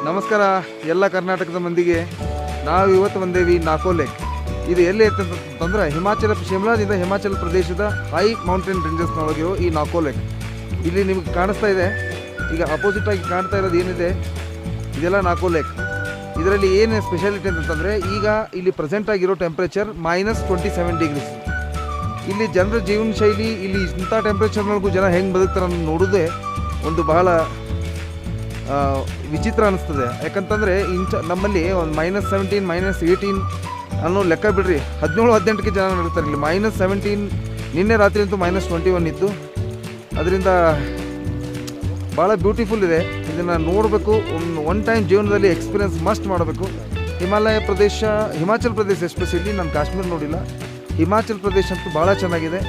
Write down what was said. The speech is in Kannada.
ನಮಸ್ಕಾರ ಎಲ್ಲ ಕರ್ನಾಟಕದ ಮಂದಿಗೆ. ನಾವು ಇವತ್ತು ಬಂದೇವಿ ನಾಕೋ ಲೇಕ್. ಇದು ಎಲ್ಲಿ ಅಂತಂದ್ರೆ ಶಿಮ್ಲಾದಿಂದ ಹಿಮಾಚಲ ಪ್ರದೇಶದ ಹೈ ಮೌಂಟೇನ್ ರೇಂಜಸ್ನೊಳಗೆ ಈ ನಾಕೋ ಲೇಕ್. ಇಲ್ಲಿ ನಿಮಗೆ ಕಾಣಿಸ್ತಾ ಇದೆ, ಈಗ ಅಪೋಸಿಟ್ ಆಗಿ ಕಾಣ್ತಾ ಇರೋದು ಏನಿದೆ, ಇದೆಲ್ಲ ನಾಕೋ ಲೇಕ್. ಇದರಲ್ಲಿ ಏನು ಸ್ಪೆಷಾಲಿಟಿ ಅಂತಂದರೆ, ಈಗ ಇಲ್ಲಿ ಪ್ರೆಸೆಂಟ್ ಆಗಿರೋ ಟೆಂಪ್ರೇಚರ್ -27 ಡಿಗ್ರೀಸ್. ಇಲ್ಲಿ ಜನರ ಜೀವನ ಶೈಲಿ, ಇಲ್ಲಿ ಇಂಥ ಟೆಂಪ್ರೇಚರ್ನೊಳಗೂ ಜನ ಹೆಂಗೆ ಬದುಕ್ತಾರೆ ಅನ್ನೋದು ನೋಡೋದೇ ಒಂದು ಬಹಳ ವಿಚಿತ್ರ ಅನ್ನಿಸ್ತದೆ. ಯಾಕಂತಂದರೆ ನಮ್ಮಲ್ಲಿ ಒಂದು -17 -18 ಅನ್ನೋ ಲೆಕ್ಕ ಬಿಡ್ರಿ, 17-18ಕ್ಕೆ ಜನ ನಡೀತಾರೆ. ಇಲ್ಲಿ -17, ನಿನ್ನೆ ರಾತ್ರಿ ಅಂತೂ -21 ಇತ್ತು. ಅದರಿಂದ ಭಾಳ ಬ್ಯೂಟಿಫುಲ್ ಇದೆ. ಇದನ್ನು ನೋಡಬೇಕು, ಒನ್ ಟೈಮ್ ಜೀವನದಲ್ಲಿ ಎಕ್ಸ್ಪೀರಿಯನ್ಸ್ ಮಸ್ಟ್ ಮಾಡಬೇಕು. ಹಿಮಾಚಲ ಪ್ರದೇಶ ಎಸ್ಪೆಷಲಿ, ನಾನು ಕಾಶ್ಮೀರ ನೋಡಿಲ್ಲ, ಹಿಮಾಚಲ ಪ್ರದೇಶ ಅಂತೂ ಭಾಳ ಚೆನ್ನಾಗಿದೆ.